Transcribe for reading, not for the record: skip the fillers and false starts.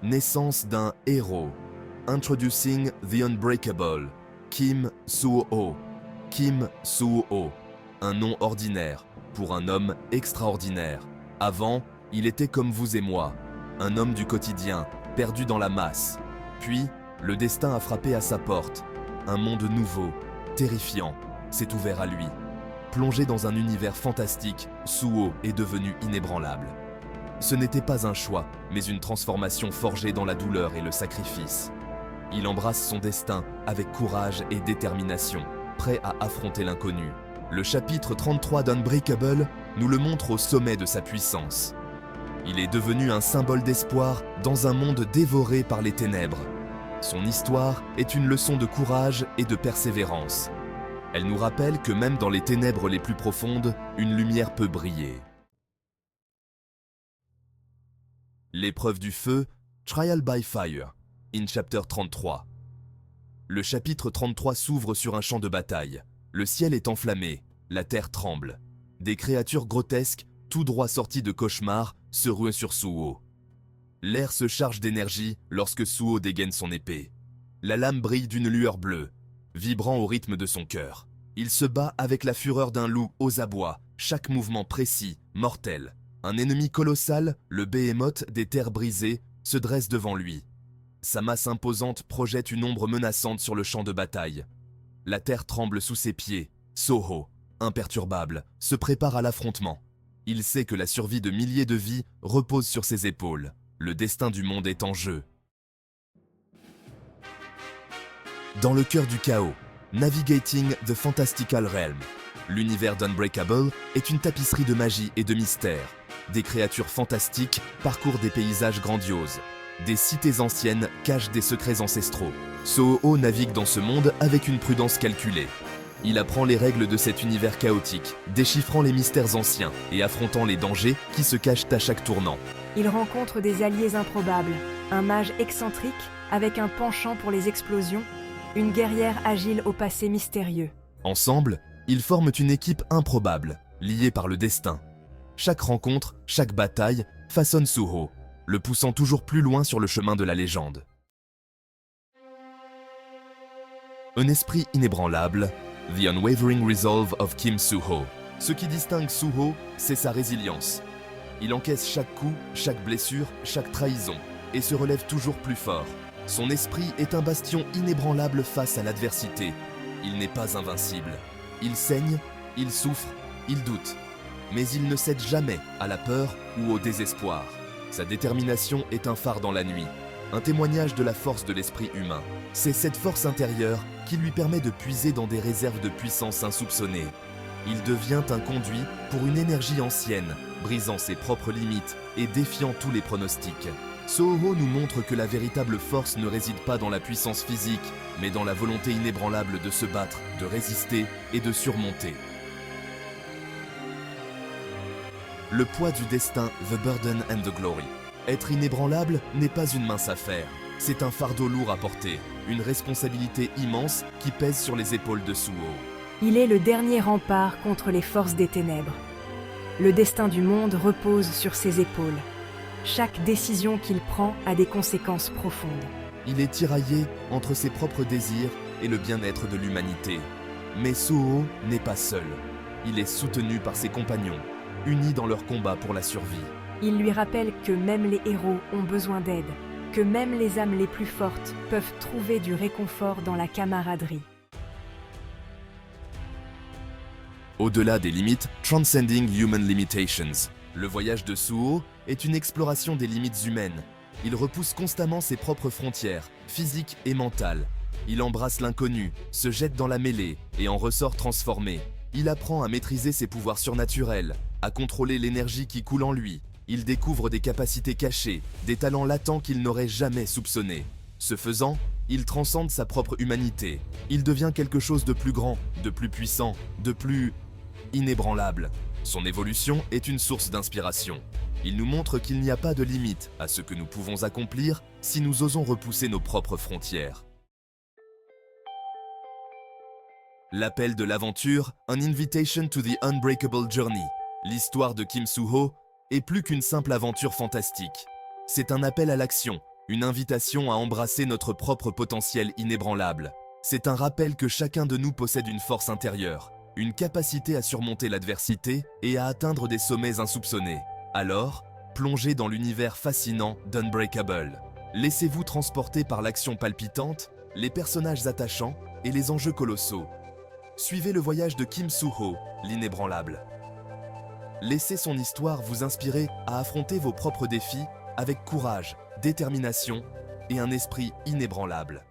naissance d'un héros. Introducing the Unbreakable, Kim Soo-ho. Kim Soo-ho, un nom ordinaire pour un homme extraordinaire. Avant, il était comme vous et moi, un homme du quotidien, perdu dans la masse. Puis, le destin a frappé à sa porte. Un monde nouveau, terrifiant, s'est ouvert à lui. Plongé dans un univers fantastique, Suho est devenu inébranlable. Ce n'était pas un choix, mais une transformation forgée dans la douleur et le sacrifice. Il embrasse son destin avec courage et détermination, prêt à affronter l'inconnu. Le chapitre 33 d'Unbreakable nous le montre au sommet de sa puissance. Il est devenu un symbole d'espoir dans un monde dévoré par les ténèbres. Son histoire est une leçon de courage et de persévérance. Elle nous rappelle que même dans les ténèbres les plus profondes, une lumière peut briller. L'épreuve du feu, Trial by Fire, in Chapter 33. Le chapitre 33 s'ouvre sur un champ de bataille. Le ciel est enflammé, la terre tremble. Des créatures grotesques, tout droit sorties de cauchemars, se ruent sur Suho. L'air se charge d'énergie lorsque Suho dégaine son épée. La lame brille d'une lueur bleue, vibrant au rythme de son cœur. Il se bat avec la fureur d'un loup aux abois, chaque mouvement précis, mortel. Un ennemi colossal, le Behemoth des terres brisées, se dresse devant lui. Sa masse imposante projette une ombre menaçante sur le champ de bataille. La terre tremble sous ses pieds. Suho, imperturbable, se prépare à l'affrontement. Il sait que la survie de milliers de vies repose sur ses épaules. Le destin du monde est en jeu. Dans le cœur du chaos, Navigating the Fantastical Realm, l'univers d'Unbreakable est une tapisserie de magie et de mystère. Des créatures fantastiques parcourent des paysages grandioses. Des cités anciennes cachent des secrets ancestraux. Suho navigue dans ce monde avec une prudence calculée. Il apprend les règles de cet univers chaotique, déchiffrant les mystères anciens et affrontant les dangers qui se cachent à chaque tournant. Il rencontre des alliés improbables, un mage excentrique avec un penchant pour les explosions, une guerrière agile au passé mystérieux. Ensemble, ils forment une équipe improbable, liée par le destin. Chaque rencontre, chaque bataille façonne Suho, le poussant toujours plus loin sur le chemin de la légende. Un esprit inébranlable, The Unwavering Resolve of Kim Soo-ho. Ce qui distingue Suho, c'est sa résilience. Il encaisse chaque coup, chaque blessure, chaque trahison, et se relève toujours plus fort. Son esprit est un bastion inébranlable face à l'adversité. Il n'est pas invincible. Il saigne, il souffre, il doute. Mais il ne cède jamais à la peur ou au désespoir. Sa détermination est un phare dans la nuit, un témoignage de la force de l'esprit humain. C'est cette force intérieure qui lui permet de puiser dans des réserves de puissance insoupçonnées. Il devient un conduit pour une énergie ancienne, brisant ses propres limites et défiant tous les pronostics. Suho nous montre que la véritable force ne réside pas dans la puissance physique, mais dans la volonté inébranlable de se battre, de résister et de surmonter. Le poids du destin, The Burden and the Glory. Être inébranlable n'est pas une mince affaire. C'est un fardeau lourd à porter, une responsabilité immense qui pèse sur les épaules de Suho. Il est le dernier rempart contre les forces des ténèbres. Le destin du monde repose sur ses épaules. Chaque décision qu'il prend a des conséquences profondes. Il est tiraillé entre ses propres désirs et le bien-être de l'humanité. Mais Suho n'est pas seul. Il est soutenu par ses compagnons, unis dans leur combat pour la survie. Il lui rappelle que même les héros ont besoin d'aide, que même les âmes les plus fortes peuvent trouver du réconfort dans la camaraderie. Au-delà des limites, Transcending Human Limitations. Le voyage de Suho est une exploration des limites humaines. Il repousse constamment ses propres frontières, physiques et mentales. Il embrasse l'inconnu, se jette dans la mêlée et en ressort transformé. Il apprend à maîtriser ses pouvoirs surnaturels, à contrôler l'énergie qui coule en lui. Il découvre des capacités cachées, des talents latents qu'il n'aurait jamais soupçonnés. Ce faisant, il transcende sa propre humanité. Il devient quelque chose de plus grand, de plus puissant, de plus inébranlable. Son évolution est une source d'inspiration. Il nous montre qu'il n'y a pas de limite à ce que nous pouvons accomplir si nous osons repousser nos propres frontières. L'appel de l'aventure, An Invitation to the Unbreakable Journey. L'histoire de Kim Soo-ho est plus qu'une simple aventure fantastique. C'est un appel à l'action, Une invitation à embrasser notre propre potentiel inébranlable. C'est un rappel que chacun de nous possède une force intérieure, une capacité à surmonter l'adversité et à atteindre des sommets insoupçonnés. Alors, plongez dans l'univers fascinant d'Unbreakable. Laissez-vous transporter par l'action palpitante, les personnages attachants et les enjeux colossaux. Suivez le voyage de Kim Soo-ho, l'inébranlable. Laissez son histoire vous inspirer à affronter vos propres défis avec courage, détermination et un esprit inébranlable.